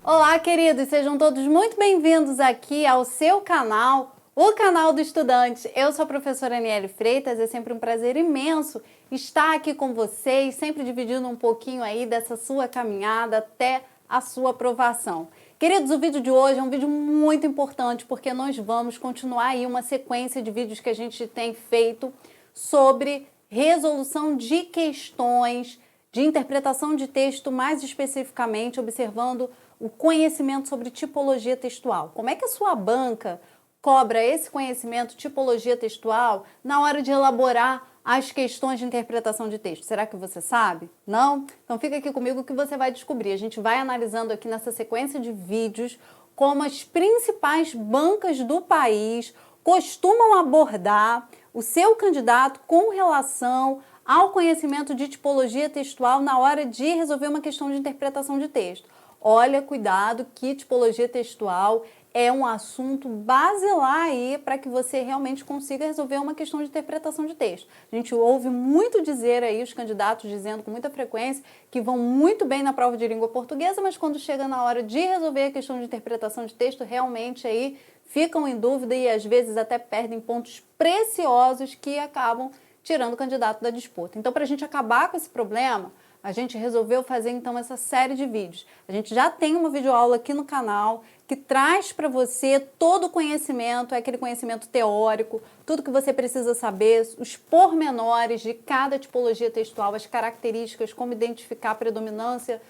Olá, queridos, sejam todos muito bem-vindos aqui ao seu canal, o canal do estudante. Eu sou a professora Aniele Freitas, é sempre um prazer imenso estar aqui com vocês, sempre dividindo um pouquinho aí dessa sua caminhada até a sua aprovação. Queridos, o vídeo de hoje é um vídeo muito importante porque nós vamos continuar aí uma sequência de vídeos que a gente tem feito sobre resolução de questões, de interpretação de texto, mais especificamente observando o conhecimento sobre tipologia textual. Como é que a sua banca cobra esse conhecimento, tipologia textual, na hora de elaborar as questões de interpretação de texto? Será que você sabe? Não? Então fica aqui comigo que você vai descobrir. A gente vai analisando aqui nessa sequência de vídeos como as principais bancas do país costumam abordar o seu candidato com relação ao conhecimento de tipologia textual na hora de resolver uma questão de interpretação de texto. Olha, cuidado que tipologia textual é um assunto basilar aí para que você realmente consiga resolver uma questão de interpretação de texto. A gente ouve muito dizer aí, os candidatos dizendo com muita frequência que vão muito bem na prova de língua portuguesa, mas quando chega na hora de resolver a questão de interpretação de texto, realmente aí ficam em dúvida e às vezes até perdem pontos preciosos que acabam tirando o candidato da disputa. Então, para a gente acabar com esse problema, a gente resolveu fazer então essa série de vídeos. A gente já tem uma videoaula aqui no canal que traz para você todo o conhecimento, é aquele conhecimento teórico, tudo que você precisa saber, os pormenores de cada tipologia textual, as características, como identificar a predominância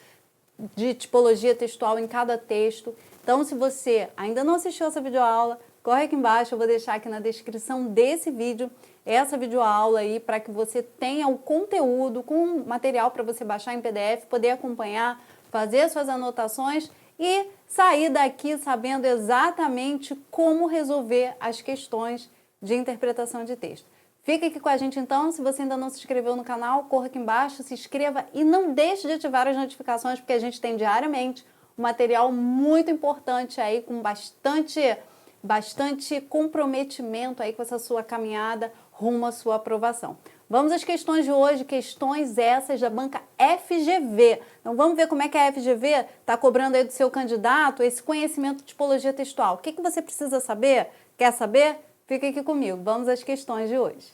de tipologia textual em cada texto. Então, se você ainda não assistiu essa videoaula, corre aqui embaixo, eu vou deixar aqui na descrição desse vídeo essa videoaula aí para que você tenha o conteúdo com material para você baixar em PDF, poder acompanhar, fazer suas anotações e sair daqui sabendo exatamente como resolver as questões de interpretação de texto. Fica aqui com a gente então, se você ainda não se inscreveu no canal, corra aqui embaixo, se inscreva e não deixe de ativar as notificações porque a gente tem diariamente um material muito importante aí com bastante comprometimento aí com essa sua caminhada rumo à sua aprovação. Vamos às questões de hoje, questões essas da banca FGV. Então vamos ver como é que a FGV está cobrando aí do seu candidato esse conhecimento de tipologia textual. O que você precisa saber? Quer saber? Fica aqui comigo. Vamos às questões de hoje.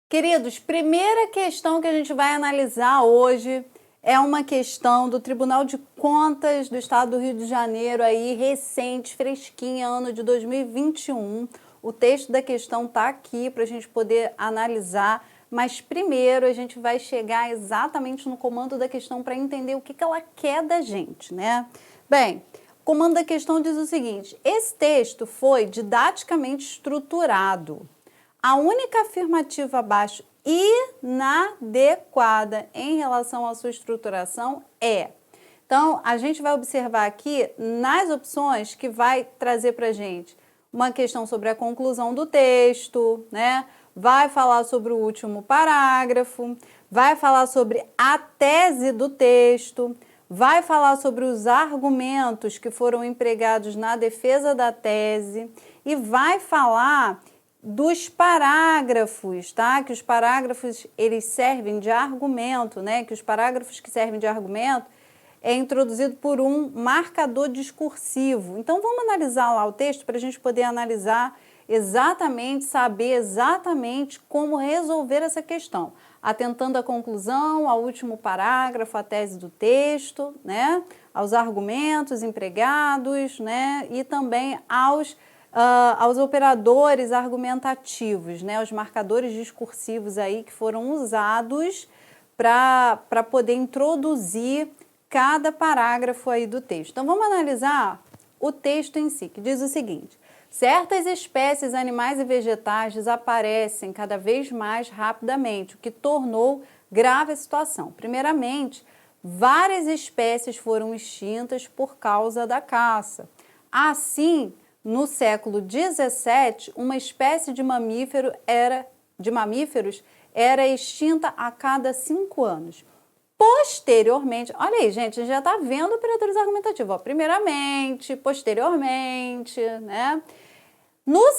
Queridos, primeira questão que a gente vai analisar hoje é uma questão do Tribunal de Contas do Estado do Rio de Janeiro, aí recente, fresquinha, ano de 2021. O texto da questão está aqui para a gente poder analisar, mas primeiro a gente vai chegar exatamente no comando da questão para entender o que ela quer da gente, né? Bem, o comando da questão diz o seguinte: esse texto foi didaticamente estruturado. A única afirmativa abaixo inadequada em relação à sua estruturação é. Então, a gente vai observar aqui nas opções que vai trazer para a gente uma questão sobre a conclusão do texto, né? Vai falar sobre o último parágrafo, vai falar sobre a tese do texto, vai falar sobre os argumentos que foram empregados na defesa da tese e vai falar dos parágrafos, tá? Que os parágrafos, eles servem de argumento, né? Que os parágrafos que servem de argumento é introduzido por um marcador discursivo. Então, vamos analisar lá o texto para a gente poder analisar exatamente, saber exatamente como resolver essa questão, atentando à conclusão, ao último parágrafo, à tese do texto, né? Aos argumentos empregados, né? E também aos operadores argumentativos, né, os marcadores discursivos aí que foram usados para poder introduzir cada parágrafo aí do texto. Então vamos analisar o texto em si, que diz o seguinte: certas espécies animais e vegetais desaparecem cada vez mais rapidamente, o que tornou grave a situação. Primeiramente, várias espécies foram extintas por causa da caça. Assim, no século XVII, uma espécie de mamíferos era extinta a cada 5 anos. Posteriormente, olha aí, gente, a gente já está vendo operadores argumentativos. Ó, primeiramente, posteriormente, né? No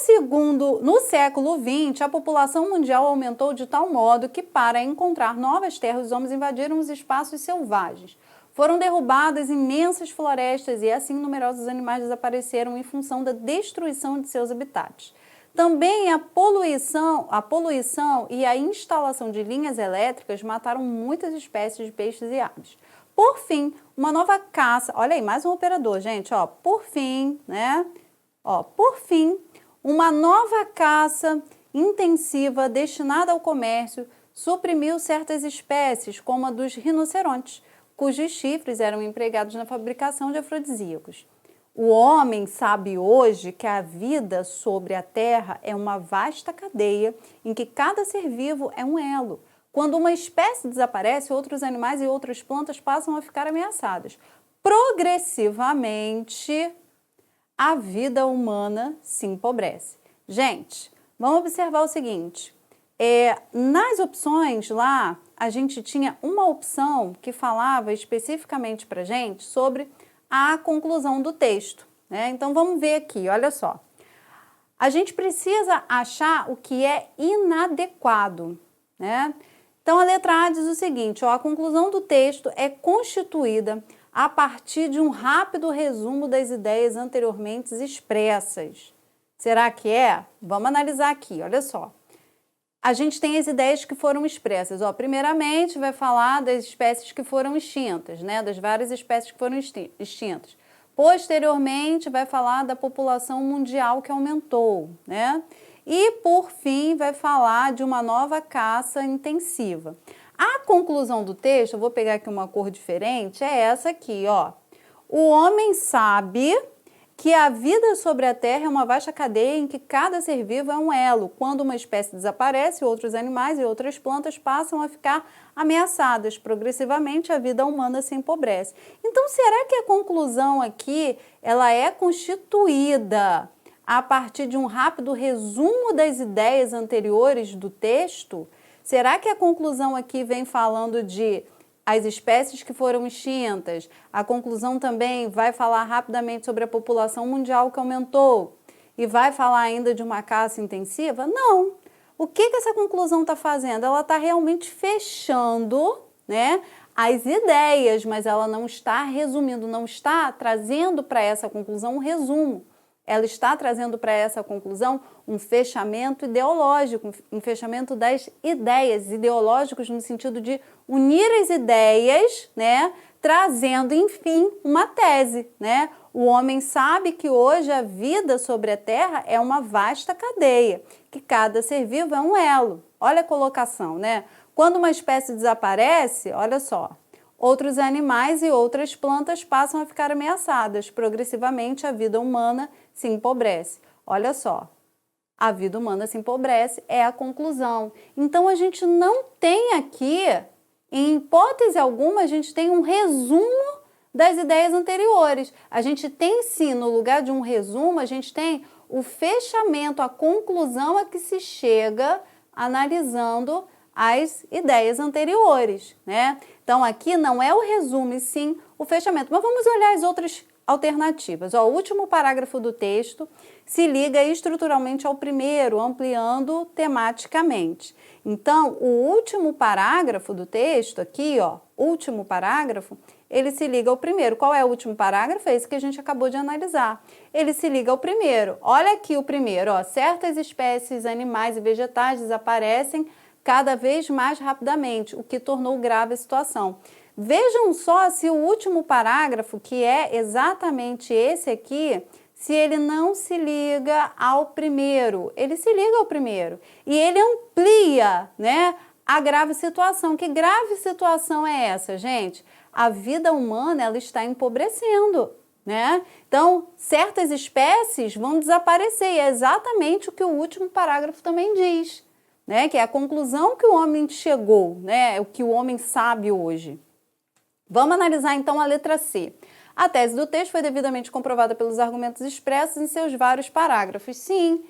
século XX, a população mundial aumentou de tal modo que, para encontrar novas terras, os homens invadiram os espaços selvagens. Foram derrubadas imensas florestas e assim numerosos animais desapareceram em função da destruição de seus habitats. Também a poluição e a instalação de linhas elétricas mataram muitas espécies de peixes e aves. Por fim, uma nova caça, olha aí, mais um operador, gente, ó, por fim, né? Ó, por fim, uma nova caça intensiva destinada ao comércio suprimiu certas espécies, como a dos rinocerontes, cujos chifres eram empregados na fabricação de afrodisíacos. O homem sabe hoje que a vida sobre a Terra é uma vasta cadeia em que cada ser vivo é um elo. Quando uma espécie desaparece, outros animais e outras plantas passam a ficar ameaçadas. Progressivamente, a vida humana se empobrece. Gente, vamos observar o seguinte. Nas opções lá, a gente tinha uma opção que falava especificamente para a gente sobre a conclusão do texto, né? Então, vamos ver aqui, olha só. A gente precisa achar o que é inadequado, né? Então, a letra A diz o seguinte, ó, a conclusão do texto é constituída a partir de um rápido resumo das ideias anteriormente expressas. Será que é? Vamos analisar aqui, olha só. A gente tem as ideias que foram expressas. Ó, primeiramente, vai falar das espécies que foram extintas, né? Das várias espécies que foram extintas. Posteriormente, vai falar da população mundial que aumentou, né? E, por fim, vai falar de uma nova caça intensiva. A conclusão do texto, eu vou pegar aqui uma cor diferente, é essa aqui, ó. O homem sabe que a vida sobre a Terra é uma vasta cadeia em que cada ser vivo é um elo. Quando uma espécie desaparece, outros animais e outras plantas passam a ficar ameaçadas. Progressivamente, a vida humana se empobrece. Então, será que a conclusão aqui ela é constituída a partir de um rápido resumo das ideias anteriores do texto? Será que a conclusão aqui vem falando de as espécies que foram extintas? A conclusão também vai falar rapidamente sobre a população mundial que aumentou e vai falar ainda de uma caça intensiva? Não. O que essa conclusão está fazendo? Ela está realmente fechando, né, as ideias, mas ela não está resumindo, não está trazendo para essa conclusão um resumo. Ela está trazendo para essa conclusão um fechamento ideológico, um fechamento das ideias, ideológicos no sentido de unir as ideias, né, trazendo, enfim, uma tese, né? O homem sabe que hoje a vida sobre a Terra é uma vasta cadeia, que cada ser vivo é um elo. Olha a colocação, né? Quando uma espécie desaparece, olha só, outros animais e outras plantas passam a ficar ameaçadas. Progressivamente, a vida humana se empobrece. Olha só, a vida humana se empobrece é a conclusão. Então, a gente não tem aqui, em hipótese alguma, a gente tem um resumo das ideias anteriores. A gente tem, sim, no lugar de um resumo, a gente tem o fechamento, a conclusão a que se chega analisando as ideias anteriores, né? Então, aqui não é o resumo, e sim o fechamento. Mas vamos olhar as outras alternativas. Ó, o último parágrafo do texto se liga estruturalmente ao primeiro, ampliando tematicamente. Então, o último parágrafo do texto aqui, ó, último parágrafo, ele se liga ao primeiro. Qual é o último parágrafo? É esse que a gente acabou de analisar. Ele se liga ao primeiro. Olha aqui o primeiro, ó, certas espécies animais e vegetais desaparecem cada vez mais rapidamente, o que tornou grave a situação. Vejam só se o último parágrafo, que é exatamente esse aqui, se ele não se liga ao primeiro. Ele se liga ao primeiro e ele amplia, né, a grave situação. Que grave situação é essa, gente? A vida humana, ela está empobrecendo, né? Então, certas espécies vão desaparecer e é exatamente o que o último parágrafo também diz, né? Que é a conclusão que o homem chegou, né? O que o homem sabe hoje. Vamos analisar então a letra C. A tese do texto foi devidamente comprovada pelos argumentos expressos em seus vários parágrafos. Sim,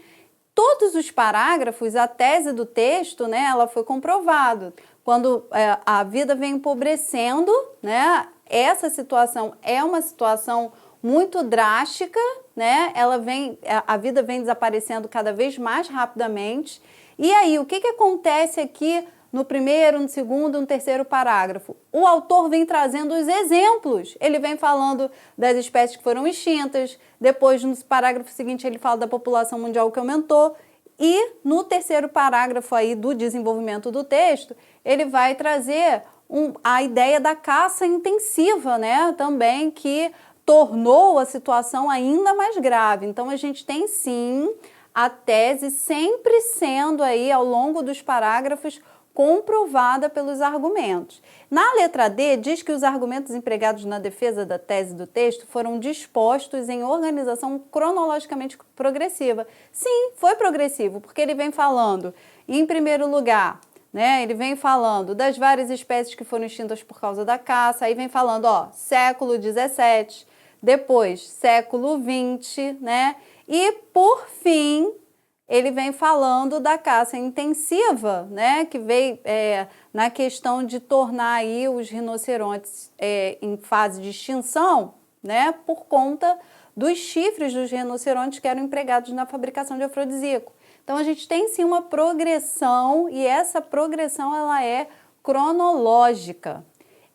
todos os parágrafos, a tese do texto, né, ela foi comprovada. Quando a vida vem empobrecendo, né, essa situação é uma situação muito drástica, né, a vida vem desaparecendo cada vez mais rapidamente. E aí, o que acontece aqui no primeiro, no segundo, no terceiro parágrafo, o autor vem trazendo os exemplos. Ele vem falando das espécies que foram extintas, depois no parágrafo seguinte ele fala da população mundial que aumentou, e no terceiro parágrafo aí do desenvolvimento do texto, ele vai trazer a ideia da caça intensiva, né, também, que tornou a situação ainda mais grave. Então, a gente tem, sim, a tese sempre sendo aí, ao longo dos parágrafos, comprovada pelos argumentos. Na letra D, diz que os argumentos empregados na defesa da tese do texto foram dispostos em organização cronologicamente progressiva. Sim, foi progressivo, porque ele vem falando, em primeiro lugar, né, ele vem falando das várias espécies que foram extintas por causa da caça, aí vem falando, ó, século XVII, depois século XX, né, e por fim, ele vem falando da caça intensiva, né, que veio na questão de tornar aí os rinocerontes em fase de extinção, né, por conta dos chifres dos rinocerontes que eram empregados na fabricação de afrodisíaco. Então, a gente tem sim uma progressão e essa progressão ela é cronológica.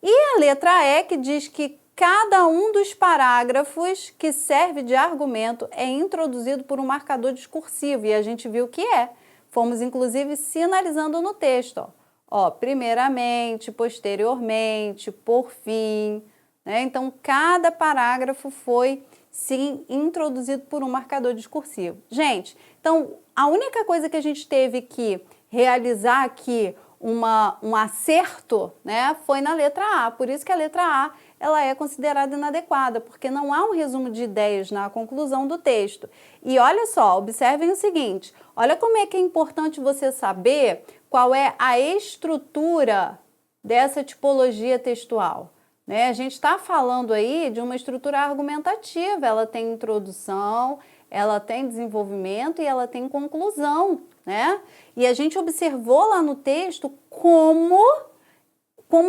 E a letra E, que diz que cada um dos parágrafos que serve de argumento é introduzido por um marcador discursivo, e a gente viu que é. Fomos, inclusive, sinalizando no texto, ó, primeiramente, posteriormente, por fim, né? Então, cada parágrafo foi, sim, introduzido por um marcador discursivo. Gente, então, a única coisa que a gente teve que realizar aqui um acerto, né, foi na letra A. Por isso que a letra A ela é considerada inadequada, porque não há um resumo de ideias na conclusão do texto. E olha só, observem o seguinte, olha como é que é importante você saber qual é a estrutura dessa tipologia textual. Né? A gente está falando aí de uma estrutura argumentativa, ela tem introdução, ela tem desenvolvimento e ela tem conclusão, né? E a gente observou lá no texto como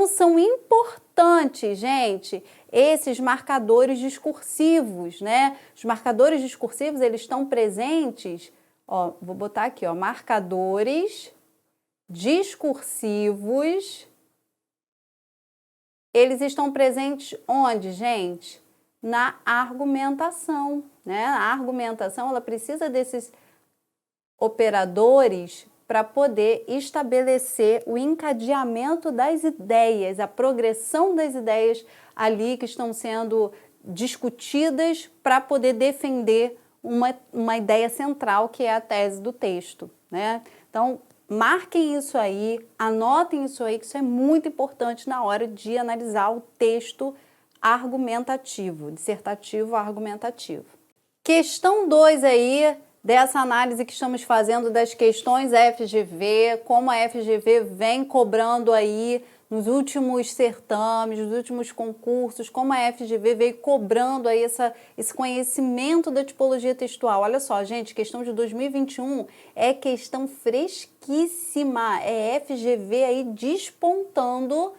são importantes, gente, esses marcadores discursivos, né? Os marcadores discursivos, eles estão presentes, ó, vou botar aqui, ó, marcadores discursivos, eles estão presentes onde, gente? Na argumentação, né? A argumentação, ela precisa desses operadores para poder estabelecer o encadeamento das ideias, a progressão das ideias ali que estão sendo discutidas para poder defender uma ideia central, que é a tese do texto, né? Então, marquem isso aí, anotem isso aí, que isso é muito importante na hora de analisar o texto argumentativo, dissertativo argumentativo. Questão 2 aí, dessa análise que estamos fazendo das questões FGV, como a FGV vem cobrando aí nos últimos certames, nos últimos concursos, como a FGV veio cobrando aí esse conhecimento da tipologia textual. Olha só, gente, questão de 2021 é questão fresquíssima, é FGV aí despontando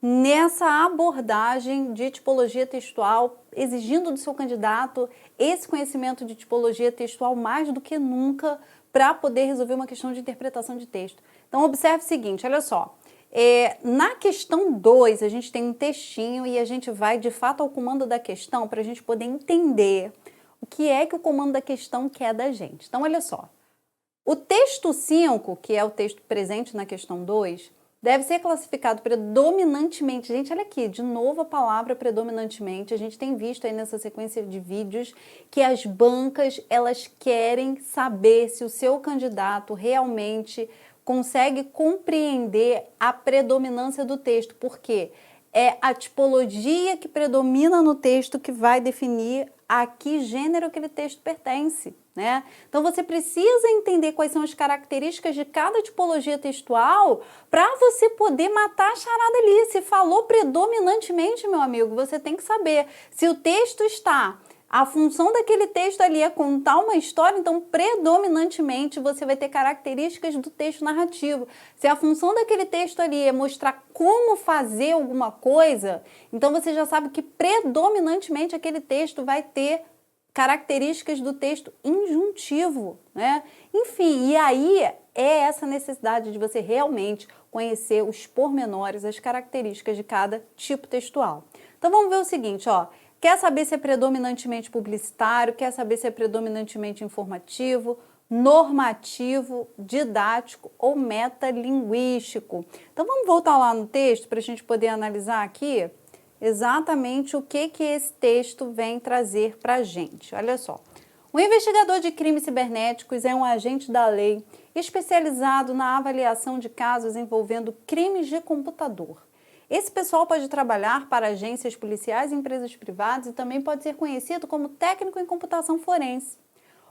nessa abordagem de tipologia textual, exigindo do seu candidato esse conhecimento de tipologia textual mais do que nunca para poder resolver uma questão de interpretação de texto. Então, observe o seguinte, olha só, na questão 2, a gente tem um textinho e a gente vai, de fato, ao comando da questão para a gente poder entender o que é que o comando da questão quer da gente. Então, olha só, o texto 5, que é o texto presente na questão 2, deve ser classificado predominantemente, gente, olha aqui, de novo a palavra predominantemente, a gente tem visto aí nessa sequência de vídeos que as bancas, elas querem saber se o seu candidato realmente consegue compreender a predominância do texto, porque é a tipologia que predomina no texto que vai definir a que gênero aquele texto pertence, né? Então, você precisa entender quais são as características de cada tipologia textual para você poder matar a charada ali. Se falou predominantemente, meu amigo, você tem que saber se o texto está... A função daquele texto ali é contar uma história, então predominantemente você vai ter características do texto narrativo. Se a função daquele texto ali é mostrar como fazer alguma coisa, então você já sabe que predominantemente aquele texto vai ter características do texto injuntivo, né? Enfim, e aí é essa necessidade de você realmente conhecer os pormenores, as características de cada tipo textual. Então vamos ver o seguinte, ó. Quer saber se é predominantemente publicitário, quer saber se é predominantemente informativo, normativo, didático ou metalinguístico. Então vamos voltar lá no texto para a gente poder analisar aqui exatamente o que esse texto vem trazer para a gente. Olha só. O investigador de crimes cibernéticos é um agente da lei especializado na avaliação de casos envolvendo crimes de computador. Esse pessoal pode trabalhar para agências policiais e empresas privadas e também pode ser conhecido como técnico em computação forense.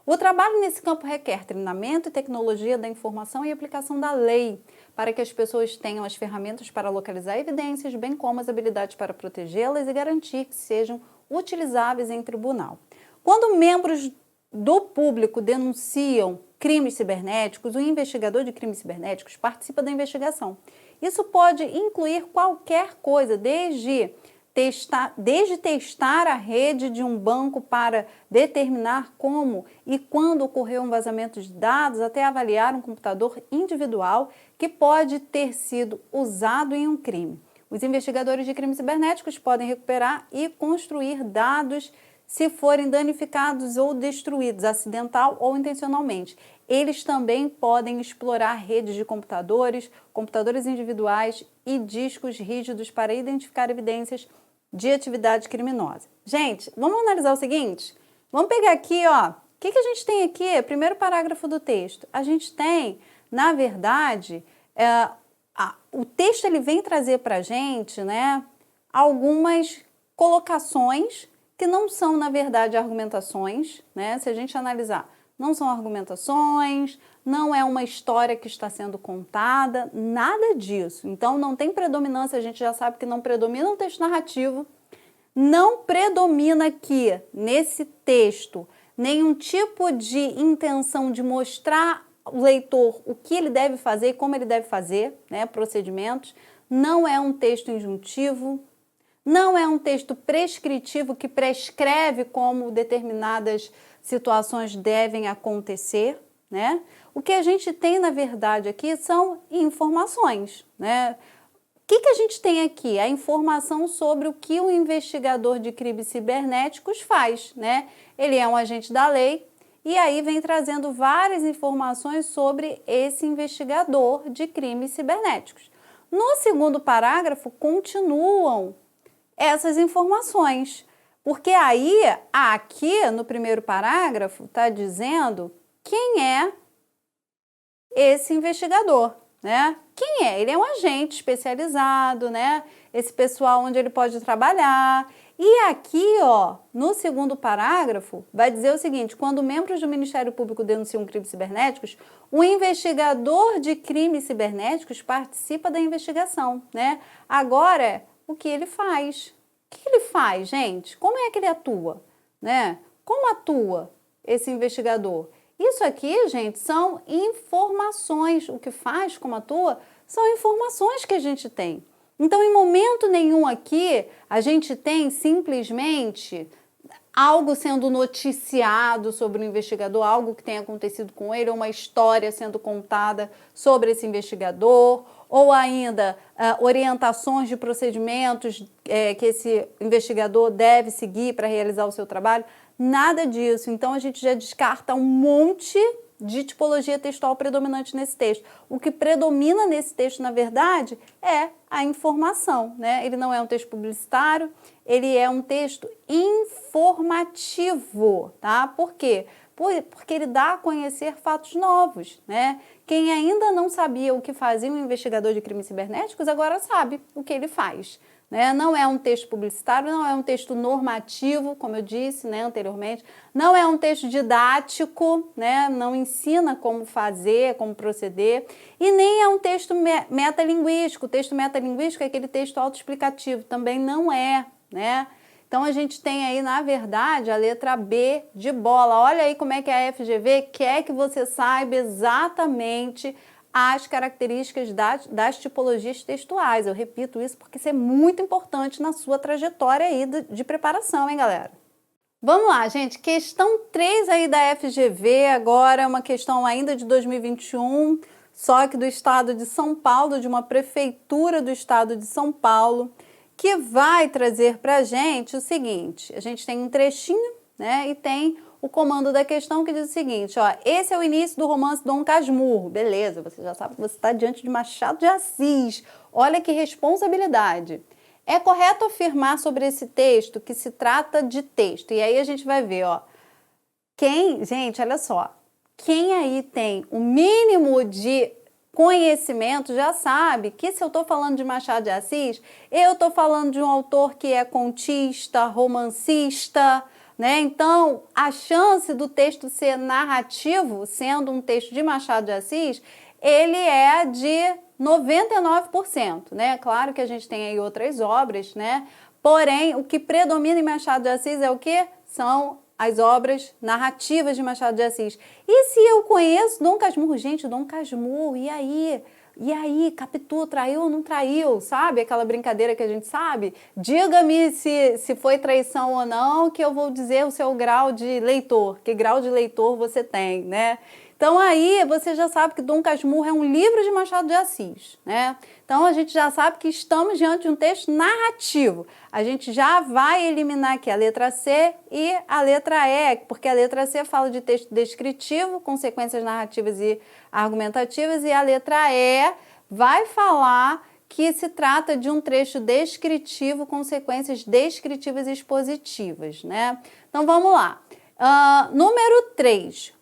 O trabalho nesse campo requer treinamento e tecnologia da informação e aplicação da lei, para que as pessoas tenham as ferramentas para localizar evidências, bem como as habilidades para protegê-las e garantir que sejam utilizáveis em tribunal. Quando membros do público denunciam crimes cibernéticos, o investigador de crimes cibernéticos participa da investigação. Isso pode incluir qualquer coisa, desde testar a rede de um banco para determinar como e quando ocorreu um vazamento de dados, até avaliar um computador individual que pode ter sido usado em um crime. Os investigadores de crimes cibernéticos podem recuperar e construir dados se forem danificados ou destruídos, acidental ou intencionalmente. Eles também podem explorar redes de computadores, computadores individuais e discos rígidos para identificar evidências de atividade criminosa. Gente, vamos analisar o seguinte? Vamos pegar aqui, ó, o que a gente tem aqui? Primeiro parágrafo do texto. A gente tem, na verdade, o texto ele vem trazer para a gente, né, algumas colocações que não são, na verdade, argumentações, né? Se a gente analisar, não são argumentações, não é uma história que está sendo contada, nada disso. Então, não tem predominância, a gente já sabe que não predomina um texto narrativo, não predomina aqui, nesse texto, nenhum tipo de intenção de mostrar ao leitor o que ele deve fazer e como ele deve fazer, né, procedimentos. Não é um texto injuntivo, não é um texto prescritivo que prescreve como determinadas situações devem acontecer, né? O que a gente tem, na verdade, aqui são informações, né? O que a gente tem aqui? A informação sobre o que o investigador de crimes cibernéticos faz, né? Ele é um agente da lei e aí vem trazendo várias informações sobre esse investigador de crimes cibernéticos. No segundo parágrafo, continuam essas informações, porque aí, aqui no primeiro parágrafo, está dizendo quem é esse investigador, né? Quem é? Ele é um agente especializado, né? Esse pessoal onde ele pode trabalhar. E aqui, ó, no segundo parágrafo, vai dizer o seguinte: quando membros do Ministério Público denunciam crimes cibernéticos, o investigador de crimes cibernéticos participa da investigação, né? Agora, o que ele faz? O que ele faz, gente? Como é que ele atua, né? Como atua esse investigador? Isso aqui, gente, são informações. O que faz, como atua, são informações que a gente tem. Então, em momento nenhum aqui, a gente tem simplesmente algo sendo noticiado sobre o investigador, algo que tenha acontecido com ele, ou uma história sendo contada sobre esse investigador, ou ainda orientações de procedimentos que esse investigador deve seguir para realizar o seu trabalho. Nada disso. Então, a gente já descarta um monte de tipologia textual predominante nesse texto. O que predomina nesse texto, na verdade, é a informação, né? Ele não é um texto publicitário, ele é um texto informativo, tá? Por quê? Porque ele dá a conhecer fatos novos, né? Quem ainda não sabia o que fazia um investigador de crimes cibernéticos, agora sabe o que ele faz, né? Não é um texto publicitário, não é um texto normativo, como eu disse, né, anteriormente, não é um texto didático, né? Não ensina como fazer, como proceder, e nem é um texto metalinguístico. O texto metalinguístico é aquele texto autoexplicativo, também não é, né? Então, a gente tem aí, na verdade, a letra B de bola. Olha aí como é que a FGV quer que você saiba exatamente as características das tipologias textuais. Eu repito isso porque isso é muito importante na sua trajetória aí de preparação, hein, galera? Vamos lá, gente. Questão 3 aí da FGV, agora uma questão ainda de 2021, só que do estado de São Paulo, de uma prefeitura do estado de São Paulo, que vai trazer para a gente o seguinte: a gente tem um trechinho, né, e tem o comando da questão que diz o seguinte, ó, esse é o início do romance Dom Casmurro. Beleza, você já sabe que você está diante de Machado de Assis. Olha que responsabilidade. É correto afirmar sobre esse texto que se trata de texto. E aí a gente vai ver, ó, gente, olha só, quem aí tem o mínimo de conhecimento já sabe que se eu estou falando de Machado de Assis, eu estou falando de um autor que é contista, romancista, né? Então, a chance do texto ser narrativo, sendo um texto de Machado de Assis, ele é de 99%, né? Claro que a gente tem aí outras obras, né? Porém, o que predomina em Machado de Assis é o quê? São as obras narrativas de Machado de Assis. E se eu conheço Dom Casmurro? Gente, Dom Casmurro, e aí? E aí, Capitu, traiu ou não traiu? Sabe aquela brincadeira que a gente sabe? Diga-me se foi traição ou não, que eu vou dizer o seu grau de leitor, que grau de leitor você tem, né? Então aí você já sabe que Dom Casmurro é um livro de Machado de Assis, né? Então a gente já sabe que estamos diante de um texto narrativo. A gente já vai eliminar aqui a letra C e a letra E, porque a letra C fala de texto descritivo, consequências narrativas e argumentativas, e a letra E vai falar que se trata de um trecho descritivo, consequências descritivas e expositivas, né? Então vamos lá. Número 3.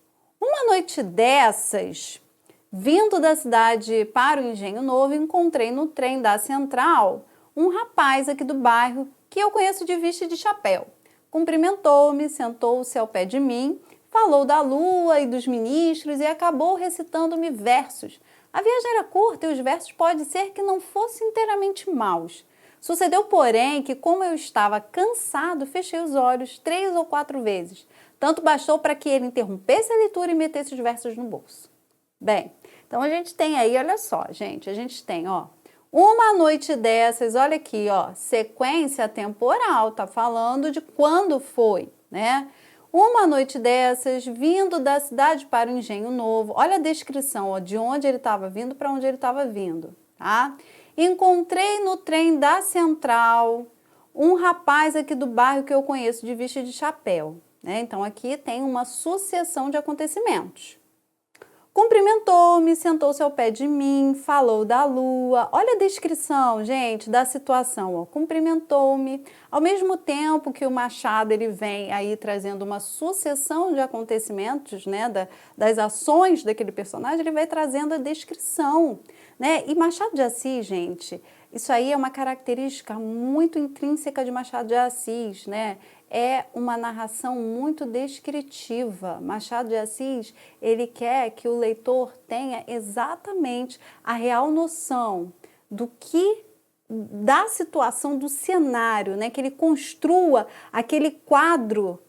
Uma noite dessas, vindo da cidade para o Engenho Novo, encontrei no trem da Central um rapaz aqui do bairro que eu conheço de vista e de chapéu. Cumprimentou-me, sentou-se ao pé de mim, falou da lua e dos ministros e acabou recitando-me versos. A viagem era curta e os versos pode ser que não fossem inteiramente maus. Sucedeu, porém, que como eu estava cansado, fechei os olhos 3 ou 4 vezes. Tanto bastou para que ele interrompesse a leitura e metesse os versos no bolso. Bem, então a gente tem aí, olha só, gente, a gente tem, ó, uma noite dessas, olha aqui, ó, sequência temporal, tá falando de quando foi, né? Uma noite dessas, vindo da cidade para o Engenho Novo, olha a descrição, ó, de onde ele estava vindo para onde ele estava vindo, tá? Encontrei no trem da Central um rapaz aqui do bairro que eu conheço de vista e de chapéu. Né? Então, aqui tem uma sucessão de acontecimentos. Cumprimentou-me, sentou-se ao pé de mim, falou da lua. Olha a descrição, gente, da situação. Cumprimentou-me. Ao mesmo tempo que o Machado ele vem aí trazendo uma sucessão de acontecimentos, né, das ações daquele personagem, ele vai trazendo a descrição. Né? E Machado de Assis, gente, isso aí é uma característica muito intrínseca de Machado de Assis, né? É uma narração muito descritiva. Machado de Assis, ele quer que o leitor tenha exatamente a real noção da situação, do cenário, né? Que ele construa aquele quadro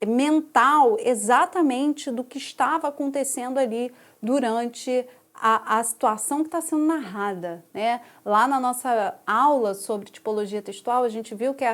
mental exatamente do que estava acontecendo ali durante a situação que está sendo narrada, né? Lá na nossa aula sobre tipologia textual, a gente viu que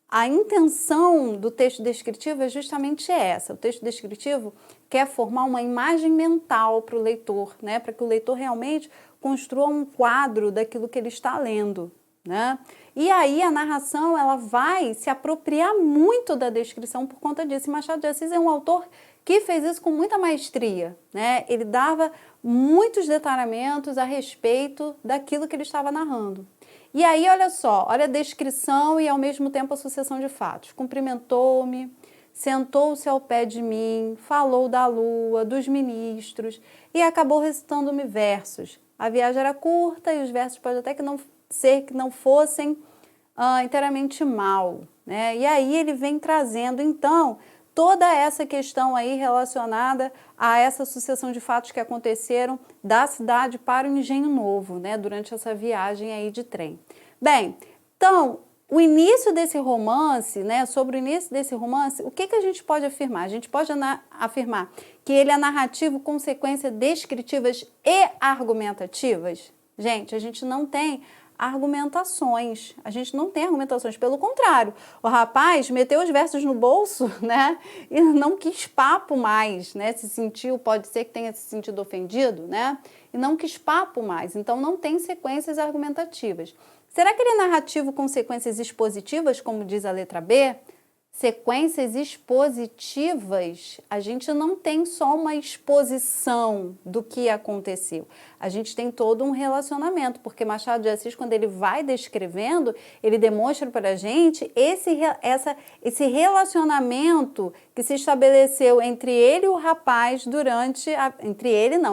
a intenção do texto descritivo é justamente essa. O texto descritivo quer formar uma imagem mental para o leitor, né? Para que o leitor realmente construa um quadro daquilo que ele está lendo, né? E aí a narração ela vai se apropriar muito da descrição por conta disso. E Machado de Assis é um autor que fez isso com muita maestria, né? Ele dava muitos detalhamentos a respeito daquilo que ele estava narrando. E aí, olha só, olha a descrição e ao mesmo tempo a sucessão de fatos. Cumprimentou-me, sentou-se ao pé de mim, falou da lua, dos ministros e acabou recitando-me versos. A viagem era curta e os versos pode até que não fossem inteiramente mal, né? E aí ele vem trazendo, então, toda essa questão aí relacionada a essa sucessão de fatos que aconteceram da cidade para o Engenho Novo, né, durante essa viagem aí de trem. Bem, então, o início desse romance, né, sobre o início desse romance, o que a gente pode afirmar? A gente pode afirmar que ele é narrativo com sequências descritivas e argumentativas? Gente, a gente não tem argumentações. A gente não tem argumentações, pelo contrário. O rapaz meteu os versos no bolso, né? E não quis papo mais, né? Se sentiu, pode ser que tenha se sentido ofendido, né? E não quis papo mais. Então não tem sequências argumentativas. Será que ele é narrativo com sequências expositivas, como diz a letra B? Sequências expositivas, a gente não tem só uma exposição do que aconteceu. A gente tem todo um relacionamento, porque Machado de Assis, quando ele vai descrevendo, ele demonstra para a gente esse relacionamento que se estabeleceu entre ele e o rapaz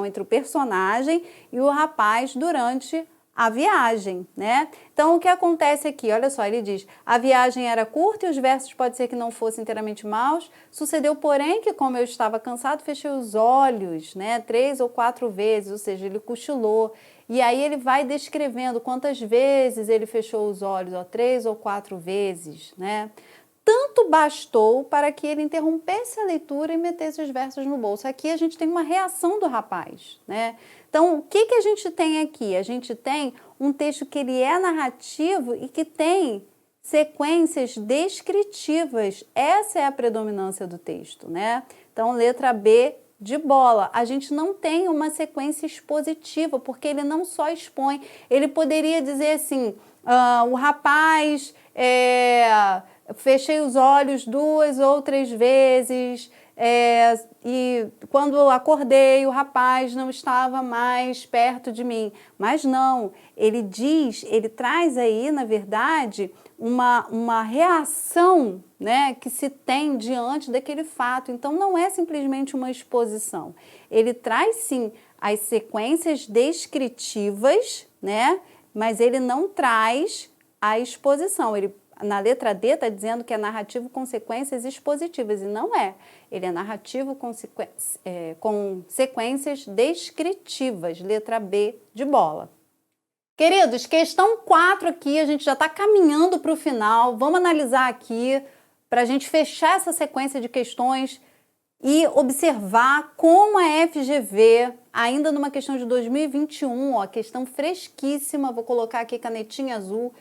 entre o personagem e o rapaz durante a viagem, né? Então, o que acontece aqui? Olha só, ele diz, a viagem era curta e os versos pode ser que não fossem inteiramente maus. Sucedeu, porém, que como eu estava cansado, fechei os olhos, né? 3 ou 4 vezes, ou seja, ele cochilou. E aí ele vai descrevendo quantas vezes ele fechou os olhos, ó, 3 ou 4 vezes, né? Tanto bastou para que ele interrompesse a leitura e metesse os versos no bolso. Aqui a gente tem uma reação do rapaz, né? Então, o que a gente tem aqui? A gente tem um texto que ele é narrativo e que tem sequências descritivas. Essa é a predominância do texto, né? Então, letra B de bola. A gente não tem uma sequência expositiva, porque ele não só expõe. Ele poderia dizer assim, o rapaz... fechei os olhos 2 ou 3 vezes e quando eu acordei o rapaz não estava mais perto de mim. Mas não, ele traz aí, na verdade, uma reação, né, que se tem diante daquele fato. Então não é simplesmente uma exposição. Ele traz sim as sequências descritivas, né, mas ele não traz a exposição. Na letra D está dizendo que é narrativo com sequências expositivas, e não é. Ele é narrativo com sequências descritivas, letra B de bola. Queridos, questão 4 aqui, a gente já está caminhando para o final. Vamos analisar aqui para a gente fechar essa sequência de questões e observar como a FGV, ainda numa questão de 2021, ó, questão fresquíssima, vou colocar aqui canetinha azul,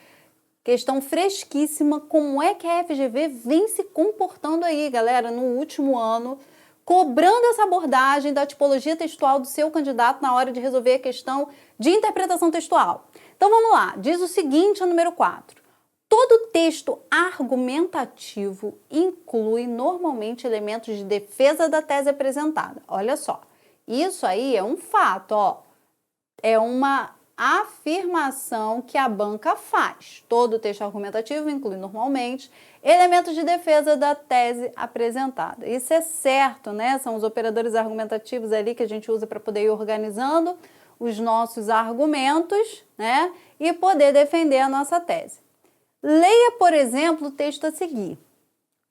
questão fresquíssima, como é que a FGV vem se comportando aí, galera, no último ano, cobrando essa abordagem da tipologia textual do seu candidato na hora de resolver a questão de interpretação textual. Então vamos lá, diz o seguinte, a número 4. Todo texto argumentativo inclui normalmente elementos de defesa da tese apresentada. Olha só, isso aí é um fato, ó, é uma afirmação que a banca faz. Todo texto argumentativo inclui normalmente elementos de defesa da tese apresentada. Isso é certo, né? São os operadores argumentativos ali que a gente usa para poder ir organizando os nossos argumentos, né? E poder defender a nossa tese. Leia, por exemplo, o texto a seguir.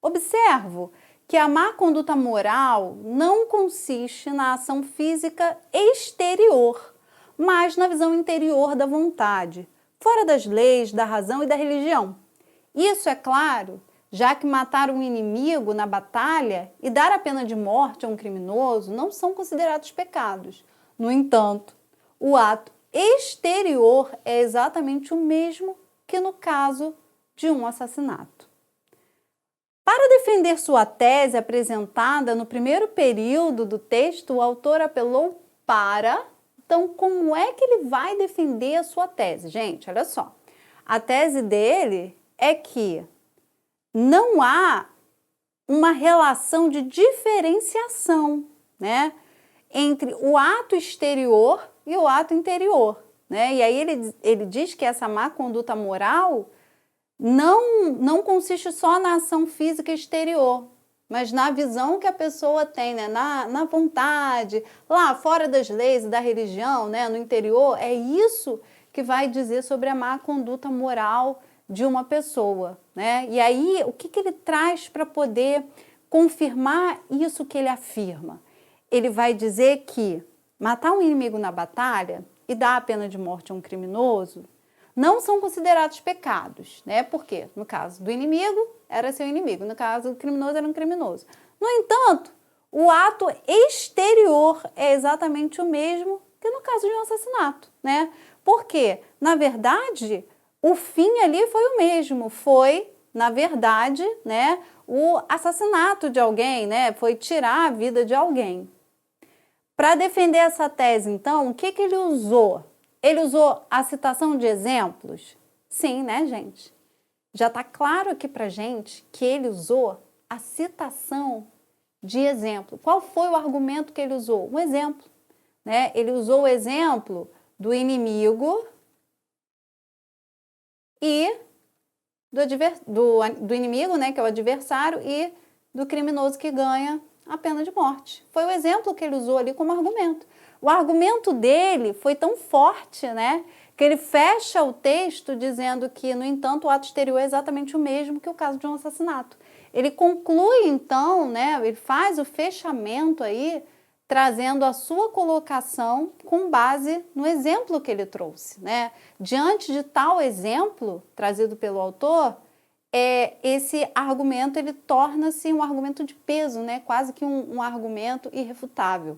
Observo que a má conduta moral não consiste na ação física exterior, mas na visão interior da vontade, fora das leis, da razão e da religião. Isso é claro, já que matar um inimigo na batalha e dar a pena de morte a um criminoso não são considerados pecados. No entanto, o ato exterior é exatamente o mesmo que no caso de um assassinato. Para defender sua tese apresentada no primeiro período do texto, o autor apelou para... Então, como é que ele vai defender a sua tese? Gente, olha só. A tese dele é que não há uma relação de diferenciação, né, entre o ato exterior e o ato interior, né? E aí ele diz que essa má conduta moral não consiste só na ação física exterior, mas na visão que a pessoa tem, né? na vontade, lá fora das leis e da religião, né? No interior, é isso que vai dizer sobre a má conduta moral de uma pessoa, né? E aí, o que ele traz para poder confirmar isso que ele afirma? Ele vai dizer que matar um inimigo na batalha e dar a pena de morte a um criminoso não são considerados pecados, né? Porque, no caso do inimigo, era seu inimigo. No caso do criminoso, era um criminoso. No entanto, o ato exterior é exatamente o mesmo que no caso de um assassinato, né? Por quê? Na verdade, o fim ali foi o mesmo, foi, na verdade, né, o assassinato de alguém, né, foi tirar a vida de alguém. Para defender essa tese, então, o que ele usou? Ele usou a citação de exemplos? Sim, né, gente? Já está claro aqui para gente que ele usou a citação de exemplo. Qual foi o argumento que ele usou? Um exemplo, né? Ele usou o exemplo do inimigo e do inimigo, né, que é o adversário, e do criminoso que ganha a pena de morte. Foi o exemplo que ele usou ali como argumento. O argumento dele foi tão forte, né, que ele fecha o texto dizendo que, no entanto, o ato exterior é exatamente o mesmo que o caso de um assassinato. Ele conclui, então, né, ele faz o fechamento aí, trazendo a sua colocação com base no exemplo que ele trouxe, né? Diante de tal exemplo trazido pelo autor, esse argumento ele torna-se um argumento de peso, né? Quase que um argumento irrefutável.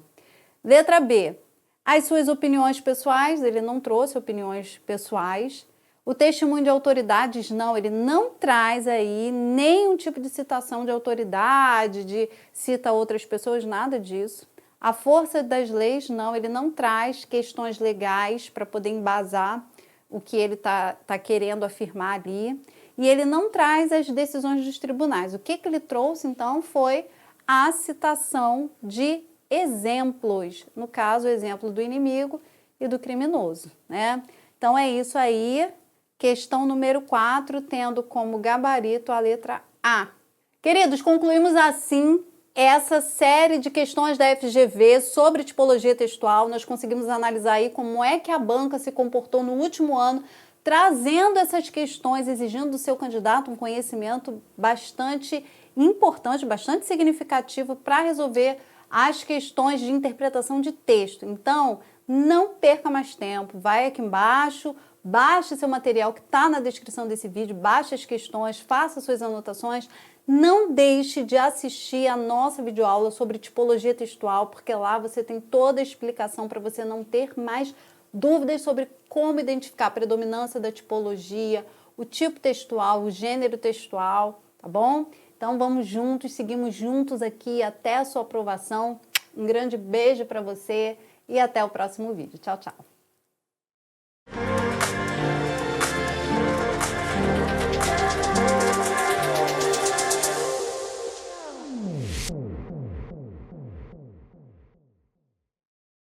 Letra B. As suas opiniões pessoais, ele não trouxe opiniões pessoais. O testemunho de autoridades, não, ele não traz aí nenhum tipo de citação de autoridade, de cita outras pessoas, nada disso. A força das leis, não, ele não traz questões legais para poder embasar o que ele tá querendo afirmar ali. E ele não traz as decisões dos tribunais. O que ele trouxe, então, foi a citação de exemplos. No caso, o exemplo do inimigo e do criminoso, né? Então, é isso aí. Questão número 4, tendo como gabarito a letra A. Queridos, concluímos assim essa série de questões da FGV sobre tipologia textual. Nós conseguimos analisar aí como é que a banca se comportou no último ano, trazendo essas questões, exigindo do seu candidato um conhecimento bastante importante, bastante significativo para resolver as questões de interpretação de texto. Então, não perca mais tempo, vai aqui embaixo, baixe seu material que está na descrição desse vídeo, baixe as questões, faça suas anotações. Não deixe de assistir a nossa videoaula sobre tipologia textual, porque lá você tem toda a explicação para você não ter mais dúvidas sobre como identificar a predominância da tipologia, o tipo textual, o gênero textual, tá bom? Então vamos juntos, seguimos juntos aqui até a sua aprovação. Um grande beijo para você e até o próximo vídeo. Tchau, tchau!